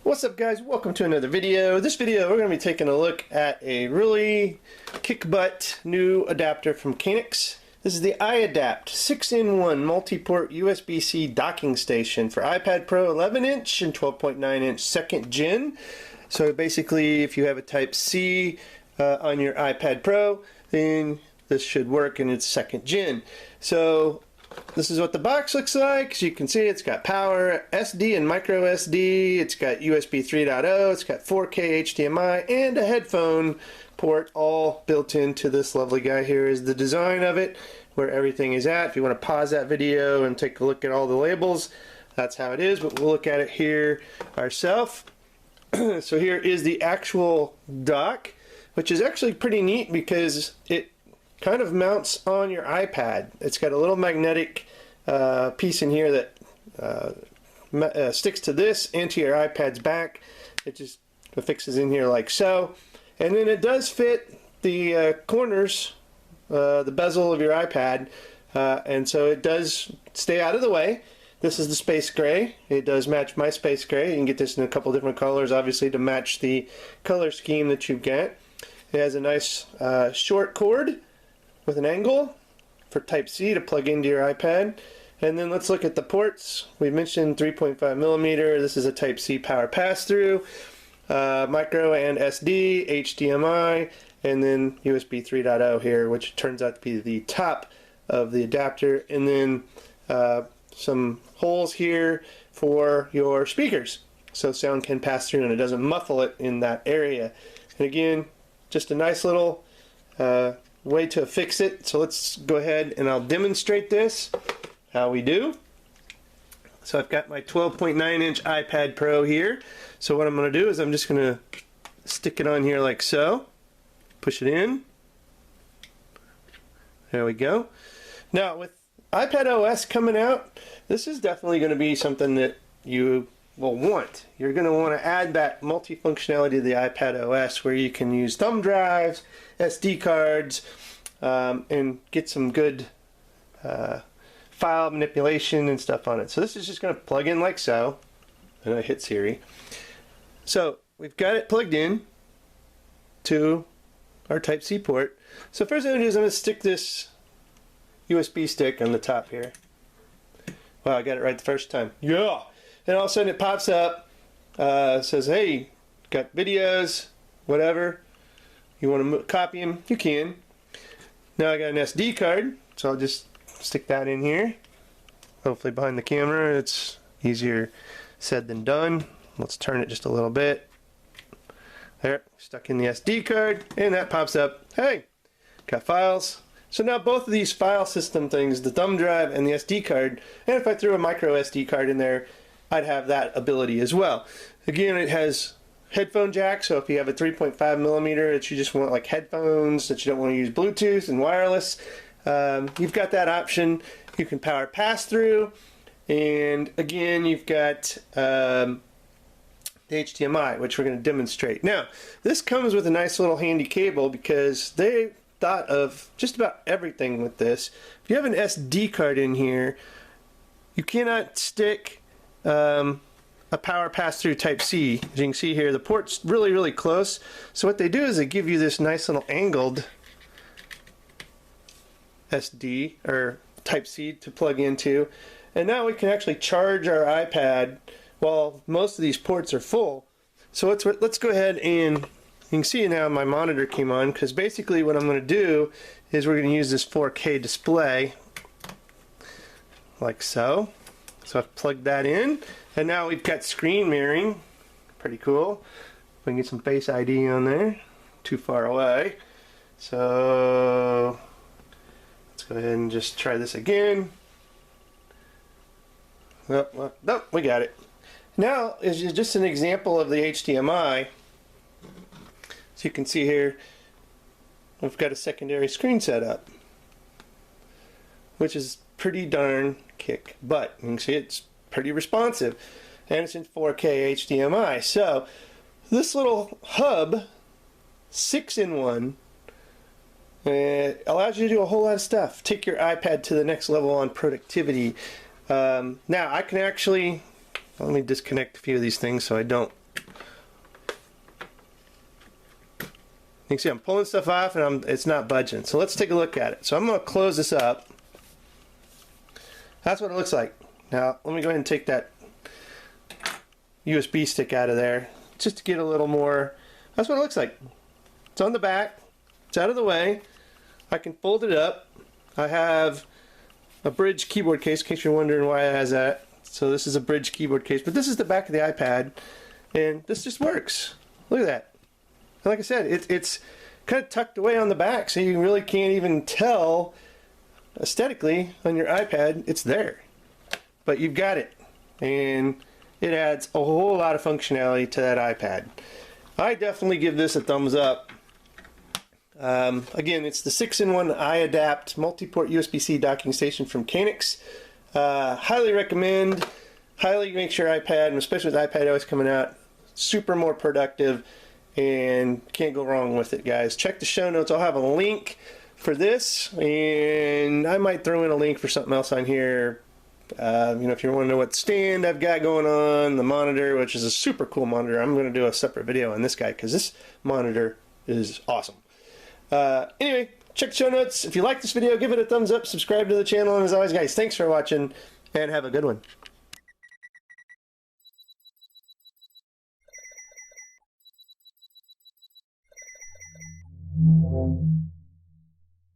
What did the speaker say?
What's up guys, welcome to another video. This video we're going to be taking a look at a really kick-butt new adapter from Kanex. This is the iAdapt 6-in-1 multi-port USB-C docking station for iPad Pro 11-inch and 12.9-inch 2nd gen. So basically if you have a Type-C on your iPad Pro, then this should work in its 2nd gen. So this is what the box looks like. As you can see, it's got power, SD and micro SD, it's got USB 3.0, it's got 4K HDMI, and a headphone port all built into this lovely guy. Here is the design of it, where everything is at. If you want to pause that video and take a look at all the labels, that's how it is, but we'll look at it here ourselves. So here is the actual dock, which is actually pretty neat because it kind of mounts on your iPad. It's got a little magnetic piece in here that sticks to this and to your iPad's back. It just affixes in here like so. And then it does fit the corners, the bezel of your iPad, and so it does stay out of the way. This is the space gray. It does match my space gray. You can get this in a couple different colors, obviously, to match the color scheme that you get. It has a nice short cord with an angle for Type-C to plug into your iPad. And then let's look at the ports. We mentioned 3.5mm. This is a Type-C power pass-through, micro and SD, HDMI, and then USB 3.0 here, which turns out to be the top of the adapter. And then some holes here for your speakers, so sound can pass through and it doesn't muffle it in that area. And again, just a nice little way to fix it. So let's go ahead and I'll demonstrate this, how we do. So I've got my 12.9-inch iPad Pro here. So what I'm going to do is I'm just going to stick it on here like so. Push it in. There we go. Now with iPad OS coming out, this is definitely going to be something that you will want. You're going to want to add that multi-functionality to the iPad OS where you can use thumb drives, SD cards, and get some good file manipulation and stuff on it. So this is just going to plug in like so, and I hit Siri. So we've got it plugged in to our Type-C port. So first thing I'm going to do is I'm going to stick this USB stick on the top here. Wow, I got it right the first time. Yeah! And all of a sudden it pops up, says, hey, got videos, whatever. You want to copy them? You can. Now I got an SD card, so I'll just stick that in here. Hopefully behind the camera, it's easier said than done. Let's turn it just a little bit. There, stuck in the SD card, and that pops up. Hey, got files. So now both of these file system things, the thumb drive and the SD card, and if I threw a micro SD card in there, I'd have that ability as well. Again, it has headphone jack, so if you have a 3.5mm that you just want like headphones, that you don't want to use Bluetooth and wireless, you've got that option. You can power pass through, and again you've got the HDMI, which we're going to demonstrate. Now this comes with a nice little handy cable because they thought of just about everything with this. If you have an SD card in here, you cannot stick a power pass-through Type-C. As you can see here, the port's really close. So what they do is they give you this nice little angled SD or Type-C to plug into, and now we can actually charge our iPad while most of these ports are full. So let's go ahead and you can see now my monitor came on, because basically what I'm going to do is we're going to use this 4K display like so. So I've plugged that in, and now we've got screen mirroring. Pretty cool. We can get some Face ID on there. Too far away. So let's go ahead and just try this again. Oh, we got it. Now is just an example of the HDMI. So you can see here, we've got a secondary screen set up, which is pretty darn kick butt. You can see it's pretty responsive, and it's in 4K HDMI. So this little hub, 6-in-1, allows you to do a whole lot of stuff. Take your iPad to the next level on productivity. Now I can actually, let me disconnect a few of these things so I don't. You can see I'm pulling stuff off and it's not budging. So let's take a look at it. So I'm going to close this up. That's what it looks like. Now let me go ahead and take that USB stick out of there just to get a little more. That's what it looks like. It's on the back. It's out of the way. I can fold it up. I have a bridge keyboard case in case you're wondering why it has that. So this is a bridge keyboard case, but this is the back of the iPad and this just works. Look at that. And like I said, it's kind of tucked away on the back so you really can't even tell aesthetically on your iPad it's there. But you've got it and it adds a whole lot of functionality to that iPad. I definitely give this a thumbs up. Again, it's the 6-in-1 iAdapt multi-port USB-C docking station from Kanex. Highly recommend. Highly make sure iPad, and especially with iPad OS coming out, super more productive, and can't go wrong with it, guys. Check the show notes. I'll have a link for this, and I might throw in a link for something else on here. You know, if you want to know what stand I've got going on, the monitor, which is a super cool monitor. I'm going to do a separate video on this guy because this monitor is awesome. Anyway, check the show notes. If you like this video, give it a thumbs up, subscribe to the channel, and as always, guys, thanks for watching, and have a good one.